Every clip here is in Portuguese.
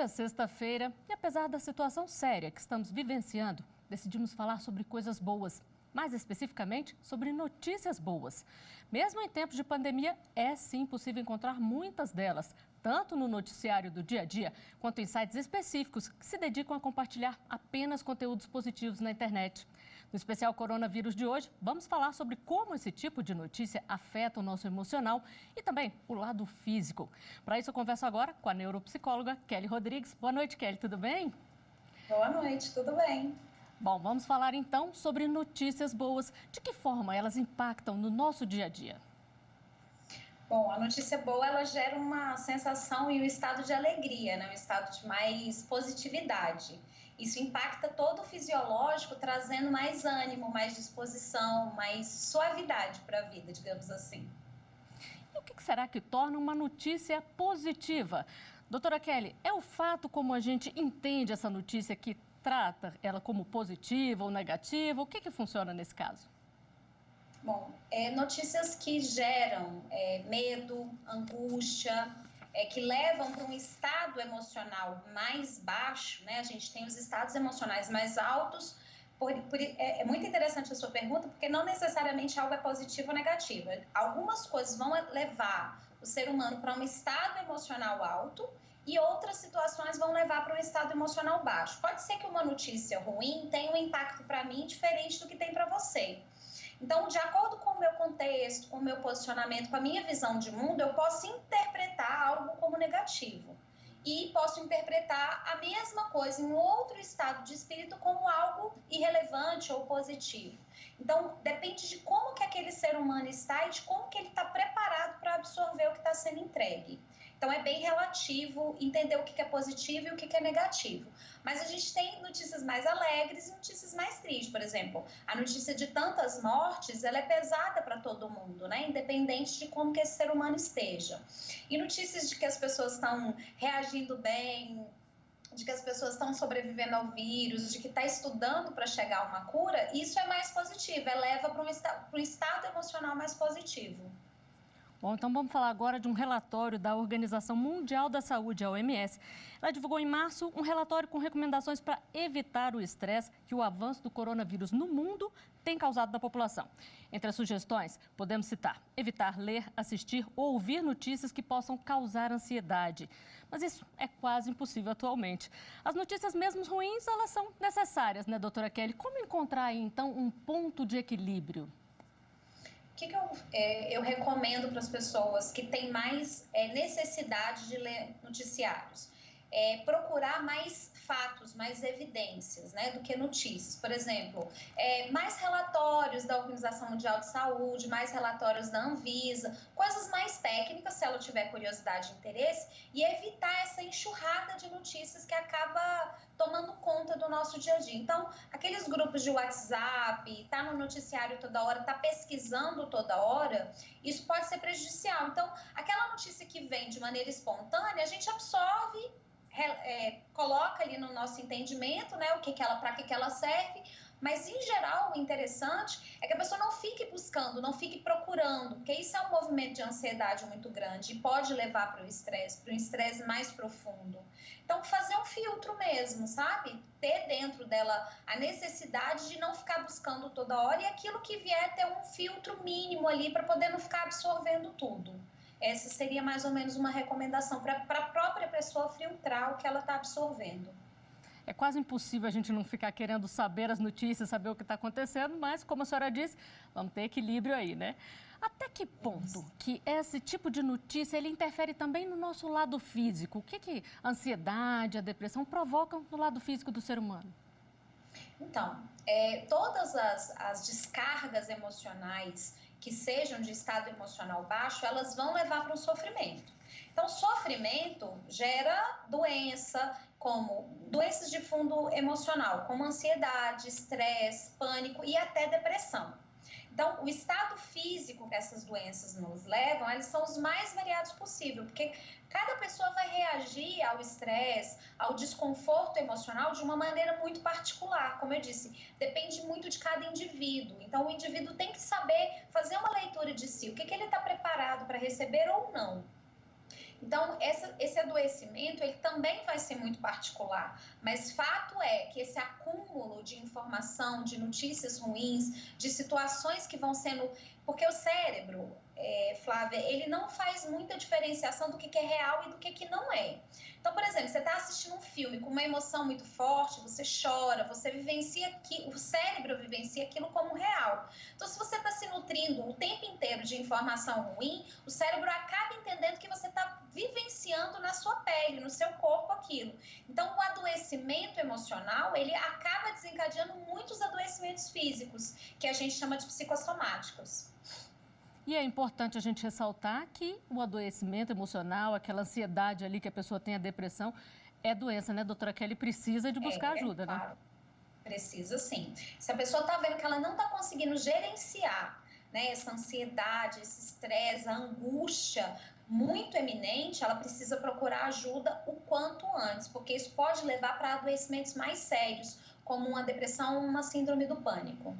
dia, sexta-feira, e apesar da situação séria que estamos vivenciando, decidimos falar sobre coisas boas, mais especificamente sobre notícias boas. Mesmo em tempos de pandemia, é sim possível encontrar muitas delas, tanto no noticiário do dia a dia, quanto em sites específicos que se dedicam a compartilhar apenas conteúdos positivos na internet. No especial Coronavírus de hoje, vamos falar sobre como esse tipo de notícia afeta o nosso emocional e também o lado físico. Para isso, eu converso agora com a neuropsicóloga Kelly Rodrigues. Boa noite, Kelly, tudo bem? Boa noite, tudo bem? Bom, vamos falar então sobre notícias boas. De que forma elas impactam no nosso dia a dia? Bom, a notícia boa, ela gera uma sensação e um estado de alegria, né? Um estado de mais positividade. Isso impacta todo o fisiológico, trazendo mais ânimo, mais disposição, mais suavidade para a vida, digamos assim. E o que será que torna uma notícia positiva? Doutora Kelly, é o fato como a gente entende essa notícia que trata ela como positiva ou negativa? O que funciona nesse caso? Bom, notícias que geram medo, angústia, que levam para um estado emocional mais baixo, né? A gente tem os estados emocionais mais altos. É muito interessante a sua pergunta, porque não necessariamente algo é positivo ou negativo. Algumas coisas vão levar o ser humano para um estado emocional alto e outras situações vão levar para um estado emocional baixo. Pode ser que uma notícia ruim tenha um impacto para mim diferente do que tem para você. Então, de acordo com o meu contexto, com o meu posicionamento, com a minha visão de mundo, eu posso interpretar algo como negativo. E posso interpretar a mesma coisa em outro estado de espírito como algo irrelevante ou positivo. Então, depende de como que aquele ser humano está e de como que ele está preparado para absorver o que está sendo entregue. Então, é bem relativo entender o que é positivo e o que é negativo. Mas a gente tem notícias mais alegres e notícias mais tristes. Por exemplo, a notícia de tantas mortes, ela é pesada para todo mundo, né? Independente de como que esse ser humano esteja. E notícias de que as pessoas estão reagindo bem, de que as pessoas estão sobrevivendo ao vírus, de que está estudando para chegar a uma cura, isso é mais positivo, leva para um estado emocional mais positivo. Bom, então vamos falar agora de um relatório da Organização Mundial da Saúde, a OMS. Ela divulgou em março um relatório com recomendações para evitar o estresse que o avanço do coronavírus no mundo tem causado na população. Entre as sugestões, podemos citar evitar ler, assistir ou ouvir notícias que possam causar ansiedade. Mas isso é quase impossível atualmente. As notícias mesmo ruins, elas são necessárias, né, doutora Kelly? Como encontrar aí, então, um ponto de equilíbrio? O que eu recomendo para as pessoas que têm mais necessidade de ler noticiários? Procurar mais fatos, mais evidências, né, do que notícias. Por exemplo, mais relatórios da Organização Mundial de Saúde, mais relatórios da Anvisa, coisas mais técnicas, se ela tiver curiosidade e interesse, e evitar essa enxurrada de notícias que acaba tomando conta do nosso dia a dia. Então, aqueles grupos de WhatsApp, tá no noticiário toda hora, tá pesquisando toda hora, isso pode ser prejudicial. Então, aquela notícia que vem de maneira espontânea, a gente absorve, coloca ali no nosso entendimento, né, para que ela serve, mas em geral o interessante é que a pessoa não fique buscando, não fique procurando, porque isso é um movimento de ansiedade muito grande e pode levar para o estresse mais profundo. Então fazer um filtro mesmo, sabe? Ter dentro dela a necessidade de não ficar buscando toda hora e aquilo que vier ter um filtro mínimo ali para poder não ficar absorvendo tudo. Essa seria mais ou menos uma recomendação para a própria pessoa filtrar o que ela está absorvendo. É quase impossível a gente não ficar querendo saber as notícias, saber o que está acontecendo, mas, como a senhora disse, vamos ter equilíbrio aí, né? Até que ponto que esse tipo de notícia ele interfere também no nosso lado físico? O que a ansiedade, a depressão provocam no lado físico do ser humano? Então, todas as descargas emocionais que sejam de estado emocional baixo, elas vão levar para o sofrimento. Então, sofrimento gera doença, como doenças de fundo emocional, como ansiedade, estresse, pânico e até depressão. Então, o estado físico que essas doenças nos levam, eles são os mais variados possível, porque cada pessoa vai reagir ao estresse, ao desconforto emocional de uma maneira muito particular. Como eu disse, depende muito de cada indivíduo. Então, o indivíduo tem que saber fazer uma leitura de si, o que ele está preparado para receber ou não. Então, esse adoecimento, ele também vai ser muito particular, mas fato é que esse acúmulo de informação, de notícias ruins, de situações que vão sendo... Porque o cérebro, Flávia, ele não faz muita diferenciação do que é real e do que não é. Então, por exemplo, você está assistindo um filme com uma emoção muito forte, você chora, você vivencia aquilo, o cérebro vivencia aquilo como real. Então, se você está se nutrindo o tempo inteiro de informação ruim, o cérebro acaba entendendo que você está vivenciando na sua pele, no seu corpo aquilo. Então, o adoecimento emocional, ele acaba desencadeando muitos adoecimentos físicos, que a gente chama de psicossomáticos. E é importante a gente ressaltar que o adoecimento emocional, aquela ansiedade ali que a pessoa tem, a depressão, é doença, né, doutora Kelly? Precisa de buscar ajuda, claro. né? Precisa sim. Se a pessoa está vendo que ela não está conseguindo gerenciar, né, essa ansiedade, esse estresse, a angústia muito eminente, ela precisa procurar ajuda o quanto antes, porque isso pode levar para adoecimentos mais sérios, como uma depressão ou uma síndrome do pânico.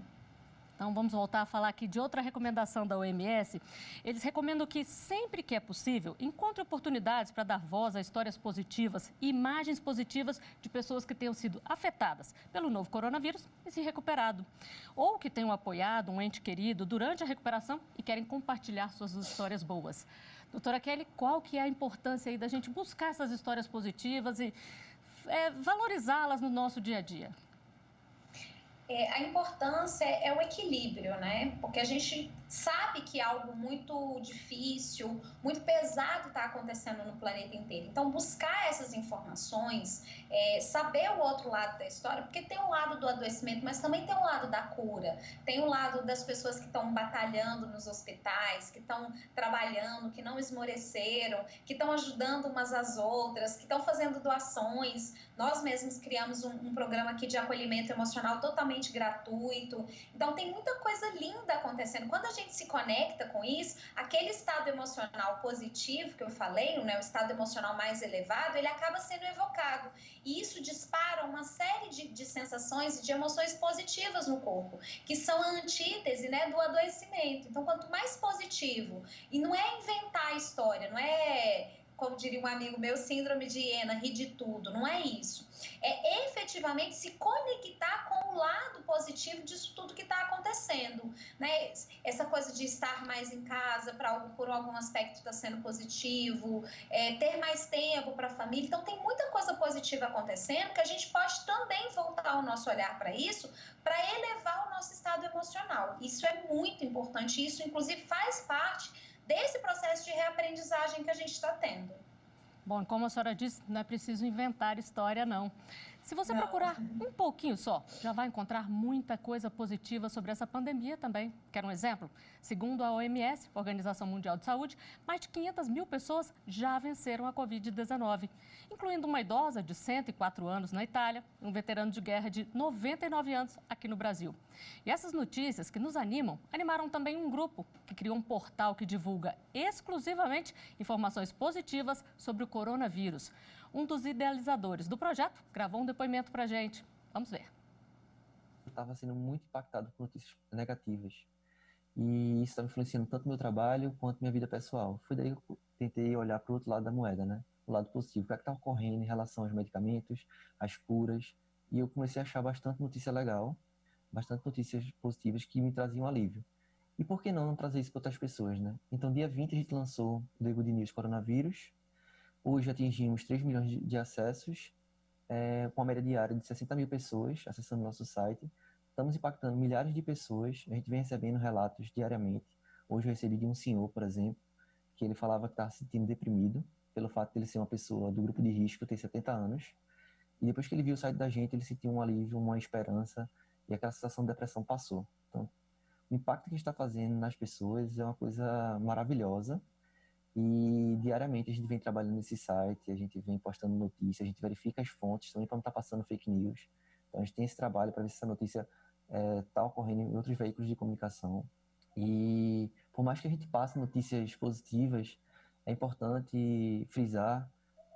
Então, vamos voltar a falar aqui de outra recomendação da OMS. Eles recomendam que, sempre que é possível, encontre oportunidades para dar voz a histórias positivas e imagens positivas de pessoas que tenham sido afetadas pelo novo coronavírus e se recuperado. Ou que tenham apoiado um ente querido durante a recuperação e querem compartilhar suas histórias boas. Doutora Kelly, qual que é a importância aí da gente buscar essas histórias positivas e valorizá-las no nosso dia a dia? A importância é o equilíbrio, né? Porque a gente sabe que algo muito difícil, muito pesado está acontecendo no planeta inteiro. Então, buscar essas informações, saber o outro lado da história, porque tem o lado do adoecimento, mas também tem o lado da cura, tem o lado das pessoas que estão batalhando nos hospitais, que estão trabalhando, que não esmoreceram, que estão ajudando umas às outras, que estão fazendo doações. Nós mesmos criamos um programa aqui de acolhimento emocional totalmente gratuito. Então, tem muita coisa linda acontecendo. Quando a gente se conecta com isso, aquele estado emocional positivo que eu falei, né, o estado emocional mais elevado, ele acaba sendo evocado. E isso dispara uma série de sensações e de emoções positivas no corpo, que são a antítese, né, do adoecimento. Então, quanto mais positivo, e não é inventar a história, não é... como diria um amigo meu, síndrome de hiena, rir de tudo, não é isso. É efetivamente se conectar com o lado positivo disso tudo que está acontecendo, né? Essa coisa de estar mais em casa por algum aspecto está sendo positivo, ter mais tempo para a família. Então, tem muita coisa positiva acontecendo que a gente pode também voltar o nosso olhar para isso, para elevar o nosso estado emocional. Isso é muito importante, isso inclusive faz parte desse processo de reaprendizagem que a gente está tendo. Bom, como a senhora disse, não é preciso inventar história, não. Se você procurar um pouquinho só, já vai encontrar muita coisa positiva sobre essa pandemia também. Quer um exemplo? Segundo a OMS, Organização Mundial de Saúde, mais de 500 mil pessoas já venceram a Covid-19, incluindo uma idosa de 104 anos na Itália e um veterano de guerra de 99 anos aqui no Brasil. E essas notícias que nos animam, animaram também um grupo que criou um portal que divulga exclusivamente informações positivas sobre o coronavírus. Um dos idealizadores do projeto gravou um depoimento para a gente. Vamos ver. Eu estava sendo muito impactado por notícias negativas. E isso estava influenciando tanto meu trabalho quanto minha vida pessoal. Foi daí que eu tentei olhar para o outro lado da moeda, né? O lado positivo. O que é que está ocorrendo em relação aos medicamentos, às curas. E eu comecei a achar bastante notícia legal, bastante notícias positivas que me traziam alívio. E por que não trazer isso para outras pessoas, né? Então, dia 20 a gente lançou o The Good News Coronavírus. Hoje atingimos 3 milhões de acessos, com a média diária de 60 mil pessoas acessando nosso site. Estamos impactando milhares de pessoas, a gente vem recebendo relatos diariamente. Hoje eu recebi de um senhor, por exemplo, que ele falava que estava se sentindo deprimido pelo fato de ele ser uma pessoa do grupo de risco, ter 70 anos. E depois que ele viu o site da gente, ele sentiu um alívio, uma esperança, e aquela sensação de depressão passou. Então, o impacto que a gente está fazendo nas pessoas é uma coisa maravilhosa. E diariamente a gente vem trabalhando nesse site, a gente vem postando notícias, a gente verifica as fontes também para não estar passando fake news. Então a gente tem esse trabalho para ver se essa notícia está ocorrendo em outros veículos de comunicação. E por mais que a gente passe notícias positivas, é importante frisar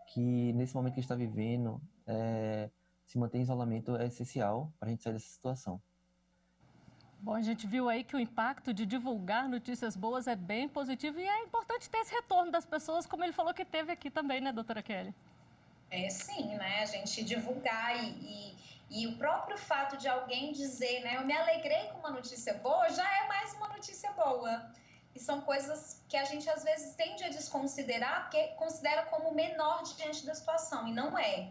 que nesse momento que a gente está vivendo, se manter em isolamento é essencial para a gente sair dessa situação. Bom, a gente viu aí que o impacto de divulgar notícias boas é bem positivo e é importante ter esse retorno das pessoas, como ele falou que teve aqui também, né, doutora Kelly? É sim, né? A gente divulgar e o próprio fato de alguém dizer, né, eu me alegrei com uma notícia boa, já é mais uma notícia boa. E são coisas que a gente às vezes tende a desconsiderar, porque considera como menor diante da situação, e não é.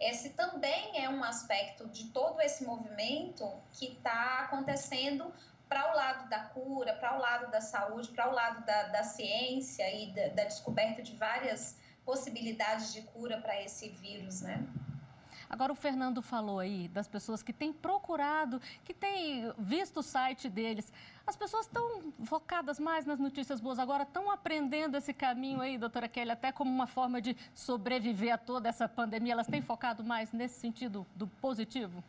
Esse também é um aspecto de todo esse movimento que está acontecendo para o lado da cura, para o lado da saúde, para o lado da ciência e da descoberta de várias possibilidades de cura para esse vírus, né? Agora, o Fernando falou aí das pessoas que têm procurado, que têm visto o site deles. As pessoas estão focadas mais nas notícias boas agora, estão aprendendo esse caminho aí, doutora Kelly, até como uma forma de sobreviver a toda essa pandemia. Elas têm focado mais nesse sentido do positivo?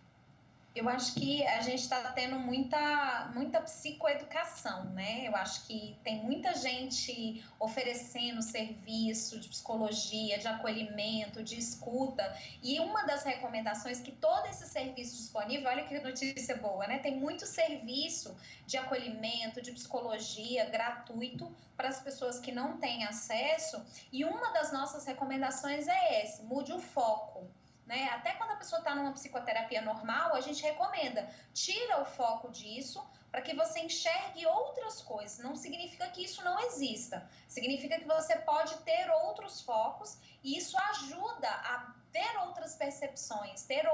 Eu acho que a gente está tendo muita psicoeducação, né? Eu acho que tem muita gente oferecendo serviço de psicologia, de acolhimento, de escuta. E uma das recomendações que todo esse serviço disponível, olha que notícia boa, né? Tem muito serviço de acolhimento, de psicologia gratuito para as pessoas que não têm acesso. E uma das nossas recomendações é esse: mude o foco. Né? Até quando a pessoa está numa psicoterapia normal, a gente recomenda, tira o foco disso para que você enxergue outras coisas. Não significa que isso não exista, significa que você pode ter outros focos e isso ajuda a ter outras percepções, ter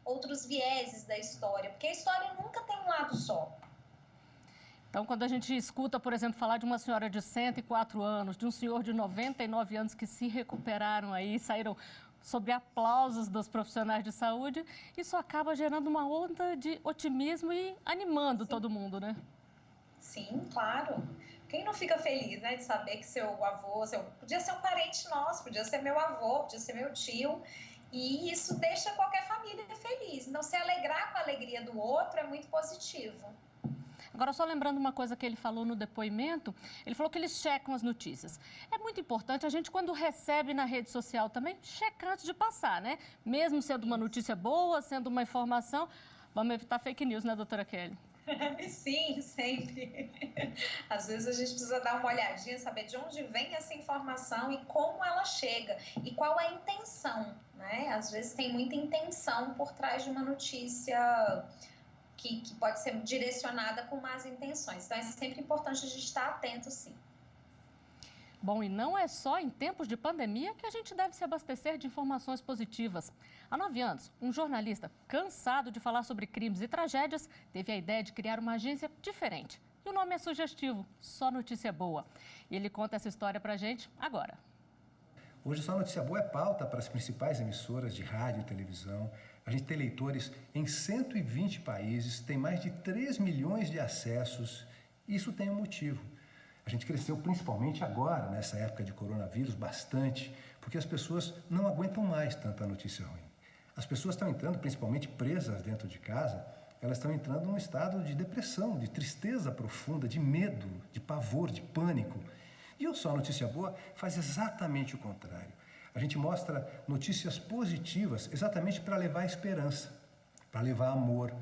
outros vieses da história, porque a história nunca tem um lado só. Então, quando a gente escuta, por exemplo, falar de uma senhora de 104 anos, de um senhor de 99 anos que se recuperaram aí, saíram sobre aplausos dos profissionais de saúde, isso acaba gerando uma onda de otimismo e animando todo mundo, né? Sim, claro. Quem não fica feliz, né, de saber que seu avô, podia ser um parente nosso, podia ser meu avô, podia ser meu tio, e isso deixa qualquer família feliz. Então, se alegrar com a alegria do outro é muito positivo. Agora, só lembrando uma coisa que ele falou no depoimento, ele falou que eles checam as notícias. É muito importante a gente, quando recebe na rede social também, checar antes de passar, né? Mesmo sendo uma notícia boa, sendo uma informação, vamos evitar fake news, né, doutora Kelly? Sim, sempre. Às vezes a gente precisa dar uma olhadinha, saber de onde vem essa informação e como ela chega e qual é a intenção, né? Às vezes tem muita intenção por trás de uma notícia que pode ser direcionada com más intenções. Então, é sempre importante a gente estar atento, sim. Bom, e não é só em tempos de pandemia que a gente deve se abastecer de informações positivas. Há 9 anos, um jornalista cansado de falar sobre crimes e tragédias teve a ideia de criar uma agência diferente. E o nome é sugestivo, Só Notícia Boa. E ele conta essa história pra gente agora. Hoje, Só Notícia Boa é pauta para as principais emissoras de rádio e televisão. A gente tem leitores em 120 países, tem mais de 3 milhões de acessos. Isso tem um motivo. A gente cresceu principalmente agora, nessa época de coronavírus, bastante, porque as pessoas não aguentam mais tanta notícia ruim. As pessoas estão entrando, principalmente presas dentro de casa, elas estão entrando num estado de depressão, de tristeza profunda, de medo, de pavor, de pânico. E o Só Notícia Boa faz exatamente o contrário. A gente mostra notícias positivas exatamente para levar esperança, para levar amor,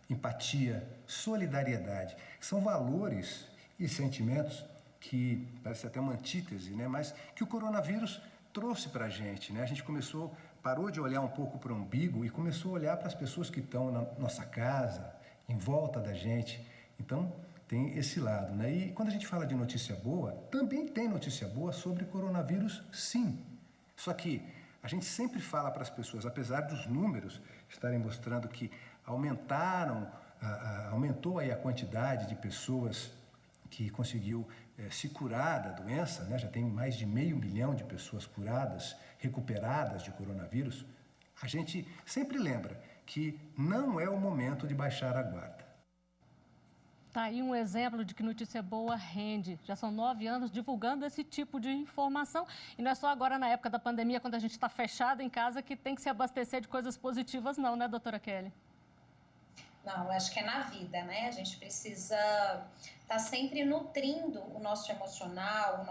empatia, solidariedade. São valores e sentimentos que, parece até uma antítese, né? Mas que o coronavírus trouxe para a gente, né? A gente parou de olhar um pouco para o umbigo e começou a olhar para as pessoas que estão na nossa casa, em volta da gente. Então, tem esse lado, né? E quando a gente fala de notícia boa, também tem notícia boa sobre coronavírus, sim. Só que a gente sempre fala para as pessoas, apesar dos números estarem mostrando que aumentou aí a quantidade de pessoas que conseguiu se curar da doença, né? Já tem mais de 500 mil de pessoas curadas, recuperadas de coronavírus. A gente sempre lembra que não é o momento de baixar a guarda. Tá aí um exemplo de que notícia boa rende. Já são 9 anos divulgando esse tipo de informação. E não é só agora na época da pandemia, quando a gente está fechado em casa, que tem que se abastecer de coisas positivas, não, né, doutora Kelly? Não, eu acho que é na vida, né? A gente precisa estar sempre nutrindo o nosso emocional, o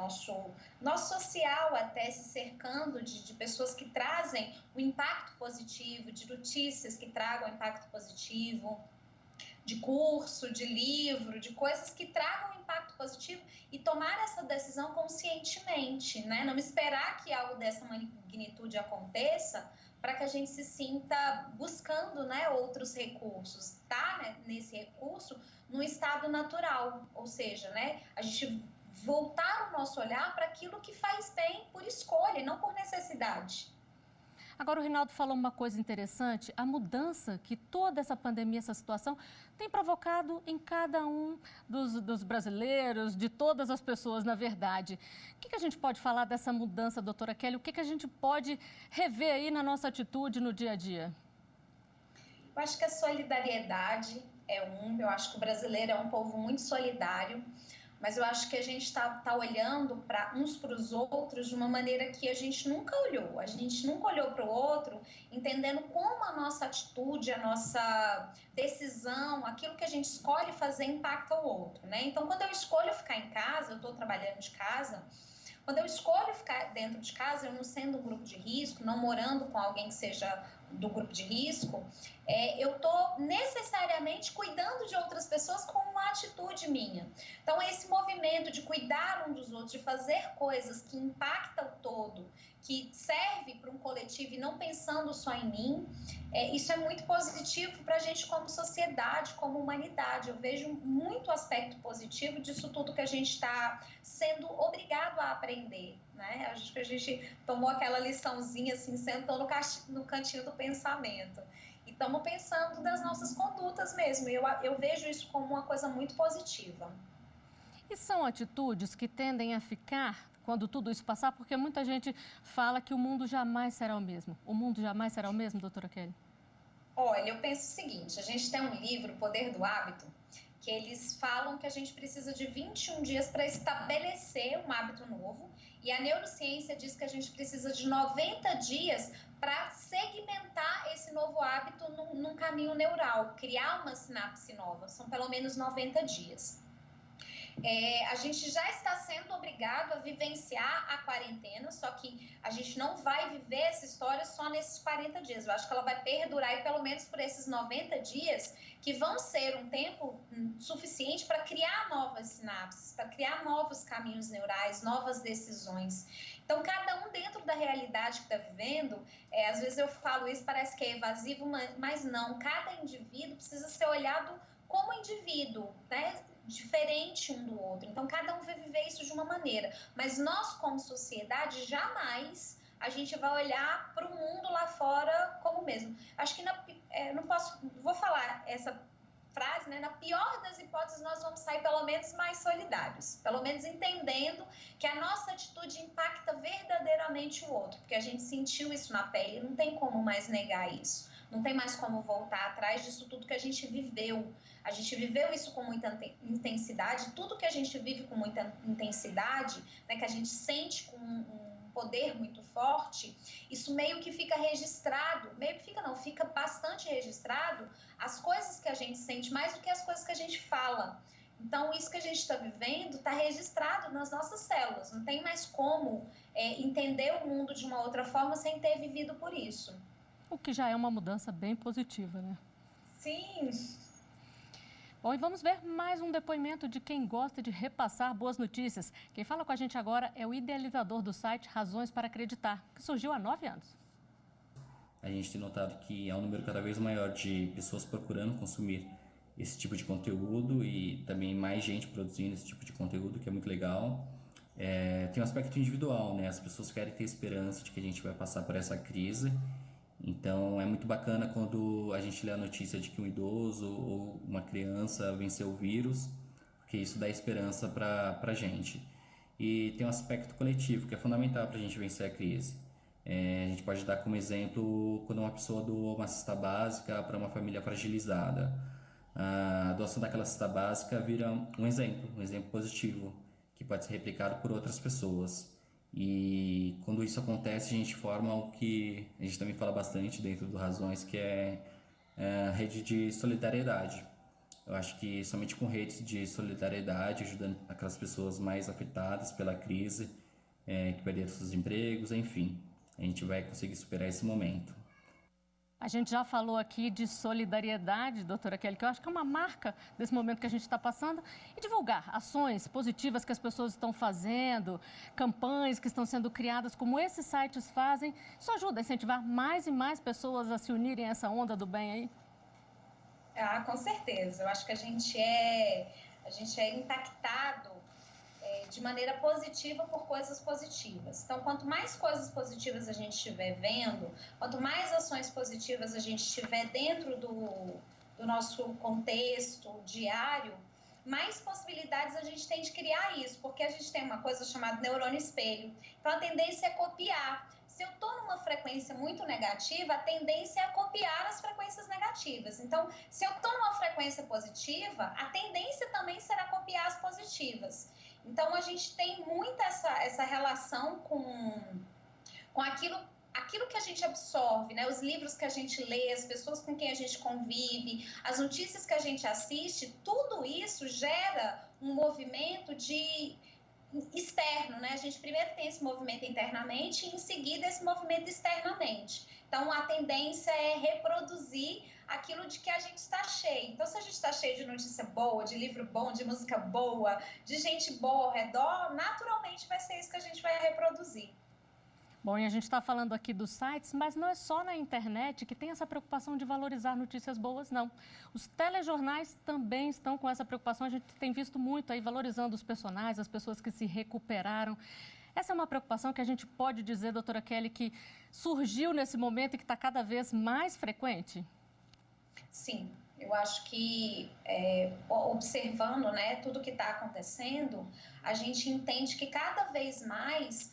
nosso social, até se cercando de pessoas que trazem o impacto positivo, de notícias que tragam impacto positivo. de curso, de livro, de coisas que tragam impacto positivo e tomar essa decisão conscientemente, né? Não esperar que algo dessa magnitude aconteça para que a gente se sinta buscando, né, outros recursos, tá? Né, nesse recurso no estado natural, ou seja, né, a gente voltar o nosso olhar para aquilo que faz bem por escolha e não por necessidade. Agora, o Rinaldo falou uma coisa interessante, a mudança que toda essa pandemia, essa situação, tem provocado em cada um dos brasileiros, de todas as pessoas, na verdade. O que a gente pode falar dessa mudança, doutora Kelly? O que a gente pode rever aí na nossa atitude no dia a dia? Eu acho que a solidariedade eu acho que o brasileiro é um povo muito solidário, mas eu acho que a gente está olhando uns para os outros de uma maneira que a gente nunca olhou. A gente nunca olhou para o outro, entendendo como a nossa atitude, a nossa decisão, aquilo que a gente escolhe fazer impacta o outro, né? Então, quando eu escolho ficar em casa, eu estou trabalhando de casa, quando eu escolho ficar dentro de casa, eu não sendo um grupo de risco, não morando com alguém que seja do grupo de risco, eu estou necessariamente cuidando de outras pessoas com uma atitude minha. Então, esse movimento de cuidar um dos outros, de fazer coisas que impactam o todo, que serve para um coletivo e não pensando só em mim, isso é muito positivo para a gente como sociedade, como humanidade. Eu vejo muito aspecto positivo disso tudo que a gente está sendo obrigado a aprender, né? Acho que a gente tomou aquela liçãozinha, assim, sentou no cantinho do pensamento. E estamos pensando das nossas condutas mesmo. Eu vejo isso como uma coisa muito positiva. E são atitudes que tendem a ficar quando tudo isso passar? Porque muita gente fala que o mundo jamais será o mesmo. O mundo jamais será o mesmo, doutora Kelly? Olha, eu penso o seguinte, a gente tem um livro, O Poder do Hábito, que eles falam que a gente precisa de 21 dias para estabelecer um hábito novo, e a neurociência diz que a gente precisa de 90 dias para segmentar esse novo hábito num caminho neural, criar uma sinapse nova, são pelo menos 90 dias. A gente já está sendo obrigado a vivenciar a quarentena, só que a gente não vai viver essa história só nesses 40 dias. Eu acho que ela vai perdurar e pelo menos por esses 90 dias, que vão ser um tempo suficiente para criar novas sinapses, para criar novos caminhos neurais, novas decisões. Então, cada um dentro da realidade que está vivendo, às vezes eu falo isso, parece que é evasivo, mas não. Cada indivíduo precisa ser olhado como indivíduo, né? Diferente um do outro. Então, cada um vai viver isso de uma maneira. Mas nós, como sociedade, jamais a gente vai olhar para o mundo lá fora como o mesmo. Acho que vou falar essa frase, né? Na pior das hipóteses, nós vamos sair pelo menos mais solidários, pelo menos entendendo que a nossa atitude impacta verdadeiramente o outro, porque a gente sentiu isso na pele, não tem como mais negar isso. Não tem mais como voltar atrás disso tudo que a gente viveu. A gente viveu isso com muita intensidade. Tudo que a gente vive com muita intensidade, né, que a gente sente com um poder muito forte, isso meio que fica registrado. Meio que fica, não, fica bastante registrado as coisas que a gente sente mais do que as coisas que a gente fala. Então, isso que a gente está vivendo está registrado nas nossas células. Não tem mais como entender o mundo de uma outra forma sem ter vivido por isso. O que já é uma mudança bem positiva, né? Sim. Bom, e vamos ver mais um depoimento de quem gosta de repassar boas notícias. Quem fala com a gente agora é o idealizador do site Razões para Acreditar, que surgiu há 9 anos. A gente tem notado que há um número cada vez maior de pessoas procurando consumir esse tipo de conteúdo e também mais gente produzindo esse tipo de conteúdo, que é muito legal. Tem um aspecto individual, né? As pessoas querem ter esperança de que a gente vai passar por essa crise. Então, é muito bacana quando a gente lê a notícia de que um idoso ou uma criança venceu o vírus, porque isso dá esperança para a gente. E tem um aspecto coletivo que é fundamental para a gente vencer a crise. A gente pode dar como exemplo quando uma pessoa doa uma cesta básica para uma família fragilizada. A doação daquela cesta básica vira um exemplo positivo, que pode ser replicado por outras pessoas. E quando isso acontece, a gente forma o que a gente também fala bastante dentro do Razões, que é a rede de solidariedade. Eu acho que somente com redes de solidariedade, ajudando aquelas pessoas mais afetadas pela crise, que perderam seus empregos, enfim, a gente vai conseguir superar esse momento. A gente já falou aqui de solidariedade, doutora Kelly, que eu acho que é uma marca desse momento que a gente está passando. E divulgar ações positivas que as pessoas estão fazendo, campanhas que estão sendo criadas, como esses sites fazem. Isso ajuda a incentivar mais e mais pessoas a se unirem a essa onda do bem aí? Ah, com certeza. Eu acho que a gente é impactado de maneira positiva por coisas positivas. Então, quanto mais coisas positivas a gente estiver vendo, quanto mais ações positivas a gente estiver dentro do nosso contexto diário, mais possibilidades a gente tem de criar isso, porque a gente tem uma coisa chamada neurônio espelho. Então, a tendência é copiar. Se eu estou numa frequência muito negativa, a tendência é copiar as frequências negativas. Então, se eu estou numa frequência positiva, a tendência também será copiar as positivas. Então, a gente tem muito essa relação com aquilo que a gente absorve, né? Os livros que a gente lê, as pessoas com quem a gente convive, as notícias que a gente assiste, tudo isso gera um movimento externo, né? A gente primeiro tem esse movimento internamente e em seguida esse movimento externamente. Então, a tendência é reproduzir aquilo de que a gente está cheio. Então, se a gente está cheio de notícia boa, de livro bom, de música boa, de gente boa ao redor, naturalmente vai ser isso que a gente vai reproduzir. Bom, e a gente está falando aqui dos sites, mas não é só na internet que tem essa preocupação de valorizar notícias boas, não. Os telejornais também estão com essa preocupação. A gente tem visto muito aí valorizando os personagens, as pessoas que se recuperaram. Essa é uma preocupação que a gente pode dizer, doutora Kelly, que surgiu nesse momento e que está cada vez mais frequente? Sim, eu acho que observando, né, tudo que está acontecendo, a gente entende que cada vez mais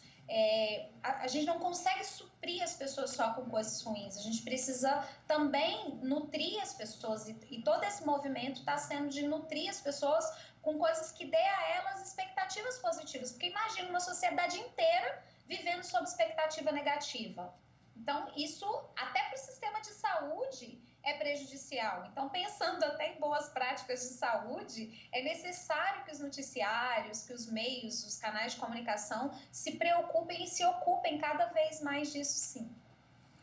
a gente não consegue suprir as pessoas só com coisas ruins. A gente precisa também nutrir as pessoas e todo esse movimento está sendo de nutrir as pessoas com coisas que dê a elas expectativas positivas. Porque imagina uma sociedade inteira vivendo sob expectativa negativa. Então, isso até para o sistema de saúde é prejudicial. Então, pensando até em boas práticas de saúde, é necessário que os noticiários, que os meios, os canais de comunicação se preocupem e se ocupem cada vez mais disso, sim.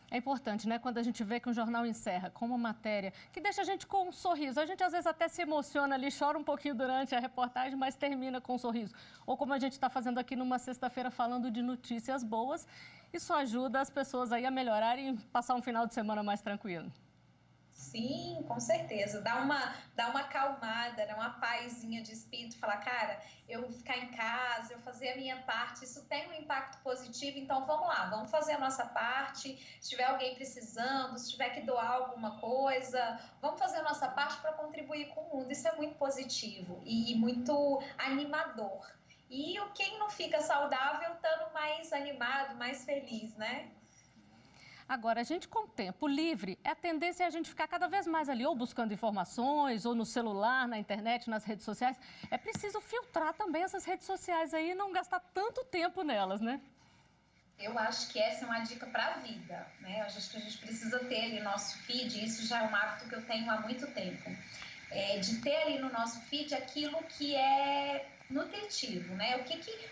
É importante, né? Quando a gente vê que um jornal encerra com uma matéria que deixa a gente com um sorriso. A gente às vezes até se emociona ali, chora um pouquinho durante a reportagem, mas termina com um sorriso. Ou como a gente está fazendo aqui numa sexta-feira falando de notícias boas, isso ajuda as pessoas aí a melhorarem e passar um final de semana mais tranquilo. Sim, com certeza. Dá uma acalmada, né? Uma pazinha de espírito. Falar, cara, eu ficar em casa, eu fazer a minha parte, isso tem um impacto positivo. Então, vamos lá, vamos fazer a nossa parte. Se tiver alguém precisando, se tiver que doar alguma coisa, vamos fazer a nossa parte para contribuir com o mundo. Isso é muito positivo e muito animador. E quem não fica saudável, estando mais animado, mais feliz, né? Agora, a gente com tempo livre, a tendência é a gente ficar cada vez mais ali, ou buscando informações, ou no celular, na internet, nas redes sociais. É preciso filtrar também essas redes sociais aí e não gastar tanto tempo nelas, né? Eu acho que essa é uma dica para a vida, né? Eu acho que a gente precisa ter ali nosso feed, isso já é um hábito que eu tenho há muito tempo, de ter ali no nosso feed aquilo que é nutritivo, né?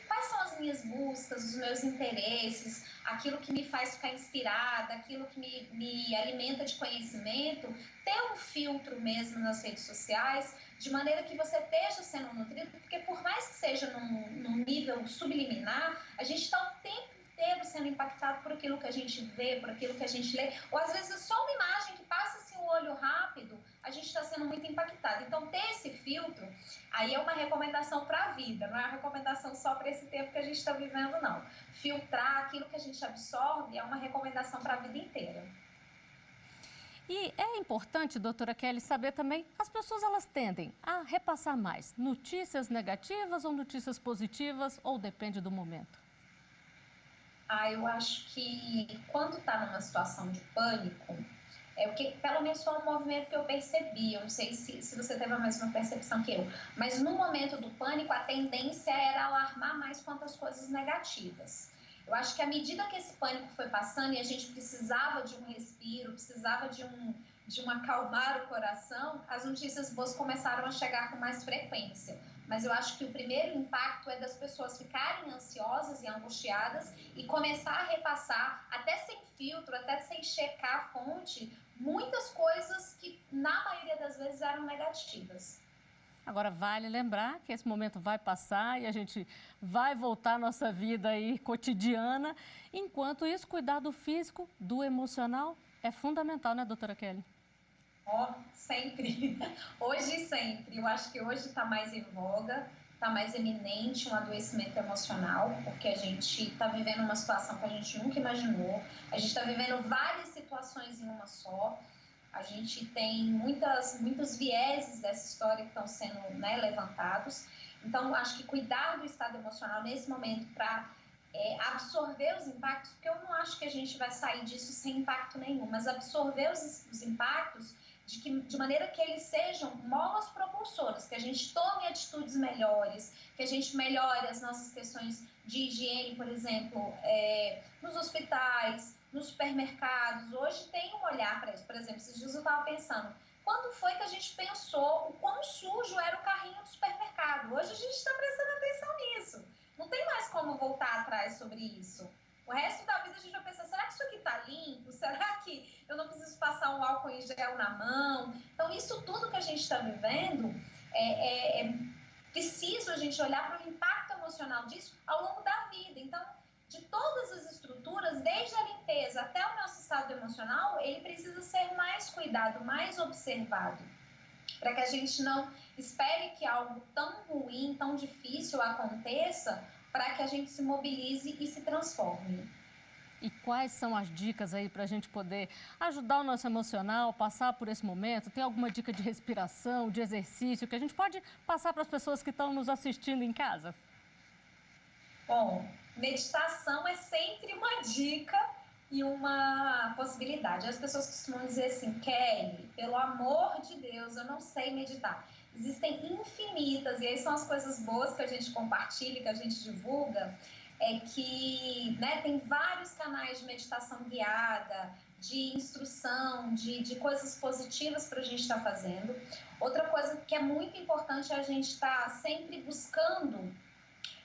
Quais são as minhas buscas, os meus interesses, aquilo que me faz ficar inspirada, aquilo que me alimenta de conhecimento, ter um filtro mesmo nas redes sociais, de maneira que você esteja sendo nutrido, porque por mais que seja num nível subliminar, a gente está o tempo inteiro sendo impactado por aquilo que a gente vê, por aquilo que a gente lê, ou às vezes é só uma imagem que passa assim o olho rápido, a gente está sendo muito impactado. Então, ter esse filtro, aí é uma recomendação para a vida, não é uma recomendação só para esse tempo que a gente está vivendo, não. Filtrar aquilo que a gente absorve é uma recomendação para a vida inteira. E é importante, doutora Kelly, saber também, as pessoas elas tendem a repassar mais notícias negativas ou notícias positivas, ou depende do momento? Eu acho que quando está numa situação de pânico, pelo menos foi um movimento que eu percebi, eu não sei se você teve a mesma percepção que eu, mas no momento do pânico a tendência era alarmar mais quanto às coisas negativas. Eu acho que à medida que esse pânico foi passando e a gente precisava de um respiro, precisava de um acalmar o coração, as notícias boas começaram a chegar com mais frequência. Mas eu acho que o primeiro impacto é das pessoas ficarem ansiosas e angustiadas e começar a repassar, até sem filtro, até sem checar a fonte, muitas coisas que, na maioria das vezes, eram negativas. Agora, vale lembrar que esse momento vai passar e a gente vai voltar à nossa vida aí cotidiana. Enquanto isso, cuidar do físico, do emocional é fundamental, né, doutora Kelly? Sempre. Hoje e sempre. Eu acho que hoje está mais em voga, está mais eminente um adoecimento emocional, porque a gente está vivendo uma situação que a gente nunca imaginou. A gente está vivendo várias situações em uma só. A gente tem muitos vieses dessa história que estão sendo, né, levantados. Então, acho que cuidar do estado emocional nesse momento para absorver os impactos, porque eu não acho que a gente vai sair disso sem impacto nenhum, mas absorver os impactos de maneira que eles sejam molas propulsoras, que a gente tome atitudes melhores, que a gente melhore as nossas questões de higiene, por exemplo, nos hospitais, nos supermercados. Hoje tem um olhar para isso. Por exemplo, esses dias eu estava pensando, quando foi que a gente pensou o quão sujo era o carrinho do supermercado? Hoje a gente está prestando atenção nisso. Não tem mais como voltar atrás sobre isso. O resto da vida a gente vai pensar, será que isso aqui está limpo? Será que eu não preciso passar um álcool em gel na mão? Então, isso tudo que a gente está vivendo, é preciso a gente olhar para o impacto emocional disso ao longo da vida. Então, de todas as estruturas, desde a limpeza até o nosso estado emocional, ele precisa ser mais cuidado, mais observado, para que a gente não espere que algo tão ruim, tão difícil aconteça, para que a gente se mobilize e se transforme. E quais são as dicas aí para a gente poder ajudar o nosso emocional, passar por esse momento? Tem alguma dica de respiração, de exercício, que a gente pode passar para as pessoas que estão nos assistindo em casa? Bom, meditação é sempre uma dica e uma possibilidade. As pessoas costumam dizer assim, Kelly, pelo amor de Deus, eu não sei meditar. Existem infinitas, e aí são as coisas boas que a gente compartilha, que a gente divulga, é que, né, tem vários canais de meditação guiada, de instrução, de coisas positivas para a gente estar fazendo. Outra coisa que é muito importante é a gente estar sempre buscando,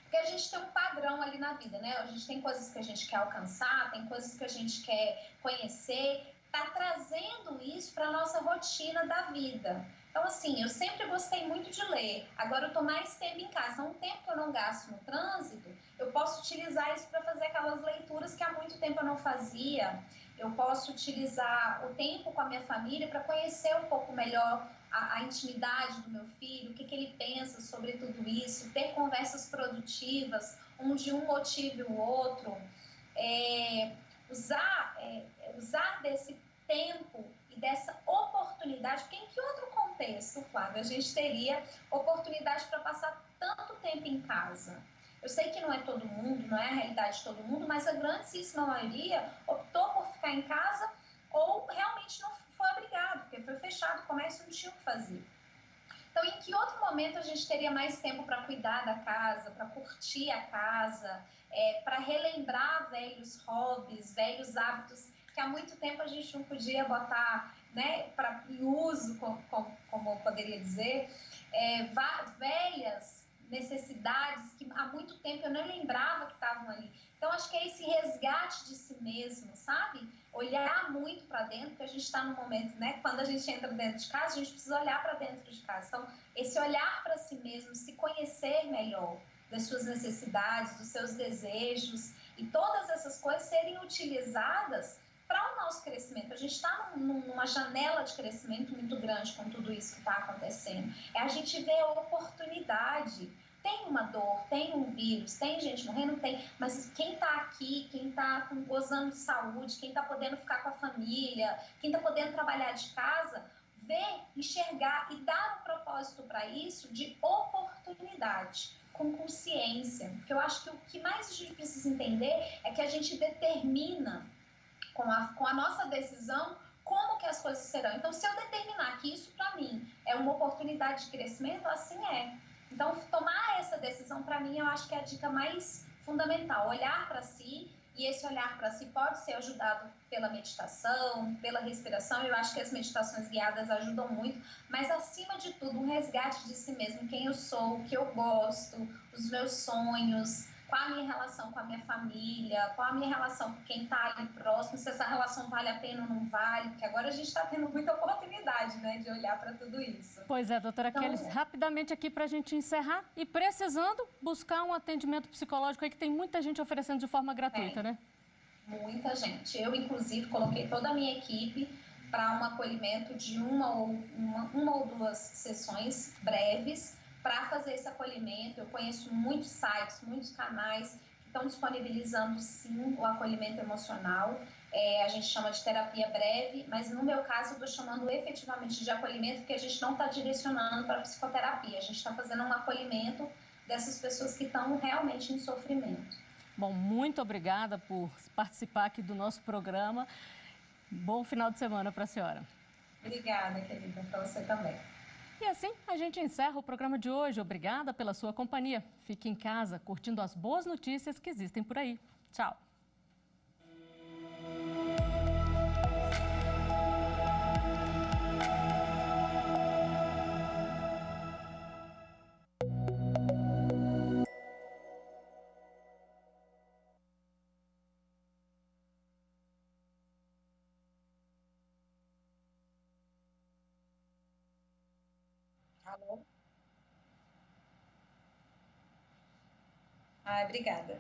porque a gente tem um padrão ali na vida, né? A gente tem coisas que a gente quer alcançar, tem coisas que a gente quer conhecer, tá trazendo isso para a nossa rotina da vida. Então, assim, eu sempre gostei muito de ler, agora eu tô mais tempo em casa, então um tempo que eu não gasto no trânsito, eu posso utilizar isso para fazer aquelas leituras que há muito tempo eu não fazia, eu posso utilizar o tempo com a minha família para conhecer um pouco melhor a intimidade do meu filho, o que ele pensa sobre tudo isso, ter conversas produtivas, onde um motive o outro, usar desse tempo e dessa oportunidade, porque em que outro contexto, Flávia, a gente teria oportunidade para passar tanto tempo em casa? Eu sei que não é todo mundo, não é a realidade de todo mundo, mas a grandíssima maioria optou por ficar em casa ou realmente não foi obrigado, porque foi fechado o comércio, não tinha o que fazer. Então, em que outro momento a gente teria mais tempo para cuidar da casa, para curtir a casa, para relembrar velhos hobbies, velhos hábitos que há muito tempo a gente não podia botar, né, em uso, como eu poderia dizer, velhas necessidades que há muito tempo eu não lembrava que estavam ali. Então, acho que é esse resgate de si mesmo, sabe? Olhar muito para dentro, porque a gente está num momento, né? Quando a gente entra dentro de casa, a gente precisa olhar para dentro de casa. Então, esse olhar para si mesmo, se conhecer melhor das suas necessidades, dos seus desejos e todas essas coisas serem utilizadas para o nosso crescimento. A gente está numa janela de crescimento muito grande com tudo isso que está acontecendo. É a gente ver a oportunidade. Tem uma dor, tem um vírus, tem gente morrendo, tem, mas quem está aqui, quem está gozando de saúde, quem está podendo ficar com a família, quem está podendo trabalhar de casa, ver, enxergar e dar um propósito para isso de oportunidade, com consciência. Porque eu acho que o que mais a gente precisa entender é que a gente determina com a nossa decisão como que as coisas serão. Então, se eu determinar que isso para mim é uma oportunidade de crescimento, assim é. Então, tomar essa decisão, para mim, eu acho que é a dica mais fundamental. Olhar para si, e esse olhar para si pode ser ajudado pela meditação, pela respiração. Eu acho que as meditações guiadas ajudam muito, mas, acima de tudo, um resgate de si mesmo, quem eu sou, o que eu gosto, os meus sonhos, qual a minha relação com a minha família, qual a minha relação com quem está ali próximo, se essa relação vale a pena ou não vale, porque agora a gente está tendo muita oportunidade, né, de olhar para tudo isso. Pois é, doutora Kelly, rapidamente aqui para a gente encerrar e precisando buscar um atendimento psicológico aí que tem muita gente oferecendo de forma gratuita, né? Muita gente. Eu, inclusive, coloquei toda a minha equipe para um acolhimento de uma ou duas sessões breves para fazer esse acolhimento. Eu conheço muitos sites, muitos canais que estão disponibilizando, sim, o acolhimento emocional. A gente chama de terapia breve, mas no meu caso eu estou chamando efetivamente de acolhimento, porque a gente não está direcionando para psicoterapia, a gente está fazendo um acolhimento dessas pessoas que estão realmente em sofrimento. Bom, muito obrigada por participar aqui do nosso programa. Bom final de semana para a senhora. Obrigada, querida, para você também. E assim a gente encerra o programa de hoje. Obrigada pela sua companhia. Fique em casa curtindo as boas notícias que existem por aí. Tchau. Alô? Obrigada.